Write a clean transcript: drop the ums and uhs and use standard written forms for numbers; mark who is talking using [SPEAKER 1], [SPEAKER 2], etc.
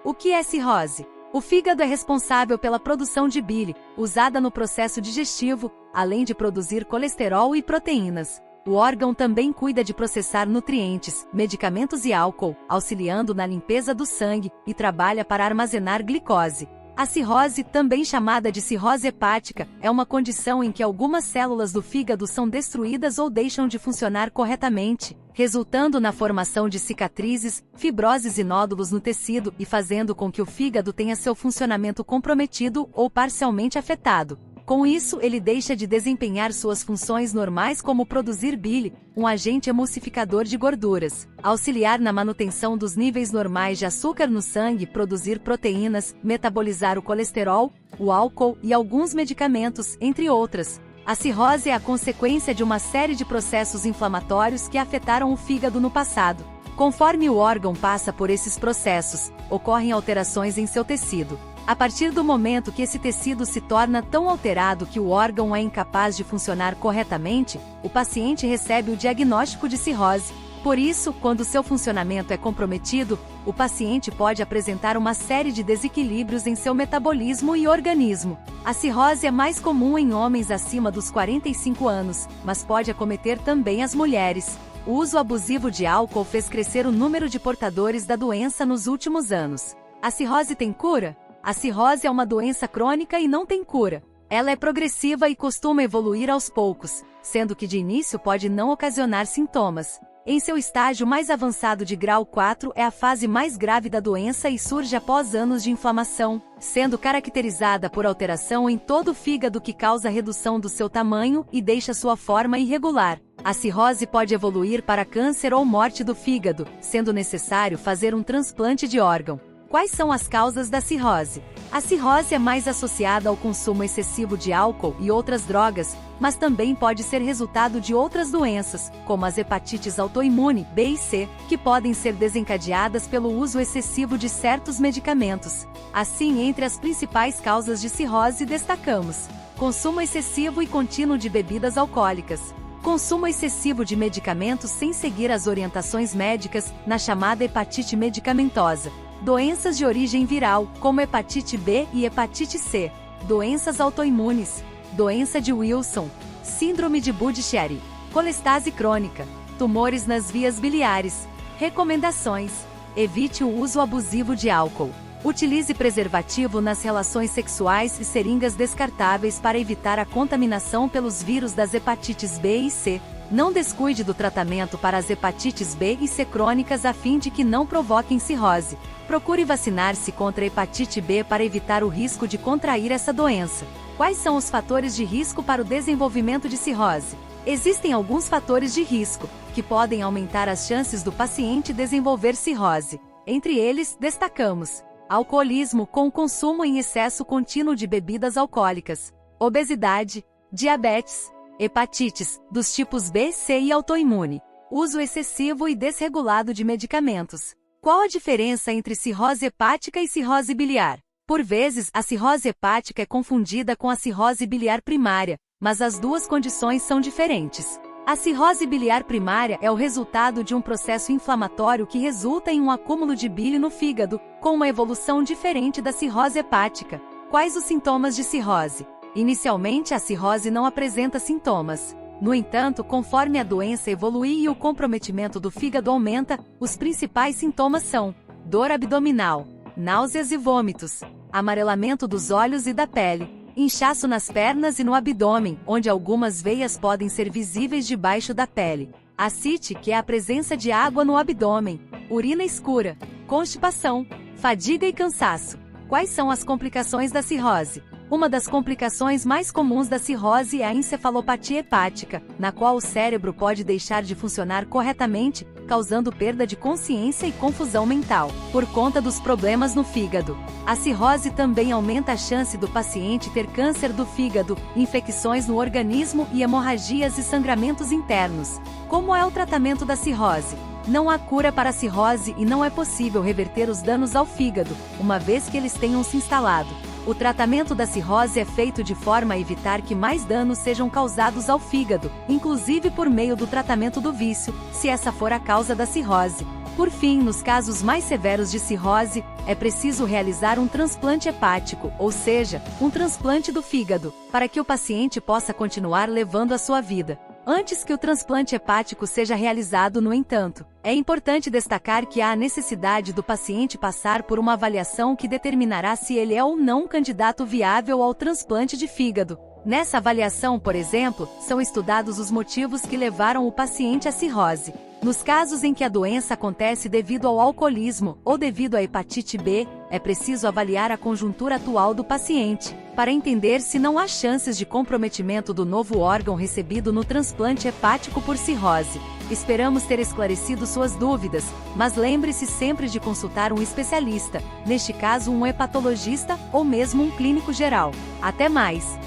[SPEAKER 1] O que é cirrose? O fígado é responsável pela produção de bile, usada no processo digestivo, além de produzir colesterol e proteínas. O órgão também cuida de processar nutrientes, medicamentos e álcool, auxiliando na limpeza do sangue, e trabalha para armazenar glicose. A cirrose, também chamada de cirrose hepática, é uma condição em que algumas células do fígado são destruídas ou deixam de funcionar corretamente, resultando na formação de cicatrizes, fibroses e nódulos no tecido e fazendo com que o fígado tenha seu funcionamento comprometido ou parcialmente afetado. Com isso, ele deixa de desempenhar suas funções normais como produzir bile, um agente emulsificador de gorduras, auxiliar na manutenção dos níveis normais de açúcar no sangue, produzir proteínas, metabolizar o colesterol, o álcool e alguns medicamentos, entre outras. A cirrose é a consequência de uma série de processos inflamatórios que afetaram o fígado no passado. Conforme o órgão passa por esses processos, ocorrem alterações em seu tecido. A partir do momento que esse tecido se torna tão alterado que o órgão é incapaz de funcionar corretamente, o paciente recebe o diagnóstico de cirrose. Por isso, quando seu funcionamento é comprometido, o paciente pode apresentar uma série de desequilíbrios em seu metabolismo e organismo. A cirrose é mais comum em homens acima dos 45 anos, mas pode acometer também as mulheres. O uso abusivo de álcool fez crescer o número de portadores da doença nos últimos anos. A cirrose tem cura? A cirrose é uma doença crônica e não tem cura. Ela é progressiva e costuma evoluir aos poucos, sendo que de início pode não ocasionar sintomas. Em seu estágio mais avançado de grau 4 é a fase mais grave da doença e surge após anos de inflamação, sendo caracterizada por alteração em todo o fígado que causa redução do seu tamanho e deixa sua forma irregular. A cirrose pode evoluir para câncer ou morte do fígado, sendo necessário fazer um transplante de órgão. Quais são as causas da cirrose? A cirrose é mais associada ao consumo excessivo de álcool e outras drogas, mas também pode ser resultado de outras doenças, como as hepatites autoimune B e C, que podem ser desencadeadas pelo uso excessivo de certos medicamentos. Assim, entre as principais causas de cirrose destacamos: consumo excessivo e contínuo de bebidas alcoólicas, consumo excessivo de medicamentos sem seguir as orientações médicas, na chamada hepatite medicamentosa, doenças de origem viral, como hepatite B e hepatite C, doenças autoimunes, doença de Wilson, síndrome de Budd-Chiari, colestase crônica, tumores nas vias biliares. Recomendações: evite o uso abusivo de álcool. Utilize preservativo nas relações sexuais e seringas descartáveis para evitar a contaminação pelos vírus das hepatites B e C. Não descuide do tratamento para as hepatites B e C crônicas a fim de que não provoquem cirrose. Procure vacinar-se contra a hepatite B para evitar o risco de contrair essa doença. Quais são os fatores de risco para o desenvolvimento de cirrose? Existem alguns fatores de risco, que podem aumentar as chances do paciente desenvolver cirrose. Entre eles, destacamos: alcoolismo com consumo em excesso contínuo de bebidas alcoólicas, obesidade, diabetes, hepatites, dos tipos B, C e autoimune, uso excessivo e desregulado de medicamentos. Qual a diferença entre cirrose hepática e cirrose biliar? Por vezes, a cirrose hepática é confundida com a cirrose biliar primária, mas as duas condições são diferentes. A cirrose biliar primária é o resultado de um processo inflamatório que resulta em um acúmulo de bile no fígado, com uma evolução diferente da cirrose hepática. Quais os sintomas de cirrose? Inicialmente, a cirrose não apresenta sintomas. No entanto, conforme a doença evolui e o comprometimento do fígado aumenta, os principais sintomas são: dor abdominal, náuseas e vômitos, amarelamento dos olhos e da pele, inchaço nas pernas e no abdômen, onde algumas veias podem ser visíveis debaixo da pele, ascite, que é a presença de água no abdômen, urina escura, constipação, fadiga e cansaço. Quais são as complicações da cirrose? Uma das complicações mais comuns da cirrose é a encefalopatia hepática, na qual o cérebro pode deixar de funcionar corretamente, causando perda de consciência e confusão mental, por conta dos problemas no fígado. A cirrose também aumenta a chance do paciente ter câncer do fígado, infecções no organismo e hemorragias e sangramentos internos. Como é o tratamento da cirrose? Não há cura para a cirrose e não é possível reverter os danos ao fígado, uma vez que eles tenham se instalado. O tratamento da cirrose é feito de forma a evitar que mais danos sejam causados ao fígado, inclusive por meio do tratamento do vício, se essa for a causa da cirrose. Por fim, nos casos mais severos de cirrose, é preciso realizar um transplante hepático, ou seja, um transplante do fígado, para que o paciente possa continuar levando a sua vida. Antes que o transplante hepático seja realizado, no entanto, é importante destacar que há a necessidade do paciente passar por uma avaliação que determinará se ele é ou não um candidato viável ao transplante de fígado. Nessa avaliação, por exemplo, são estudados os motivos que levaram o paciente à cirrose. Nos casos em que a doença acontece devido ao alcoolismo ou devido à hepatite B, é preciso avaliar a conjuntura atual do paciente, para entender se não há chances de comprometimento do novo órgão recebido no transplante hepático por cirrose. Esperamos ter esclarecido suas dúvidas, mas lembre-se sempre de consultar um especialista, neste caso um hepatologista ou mesmo um clínico geral. Até mais!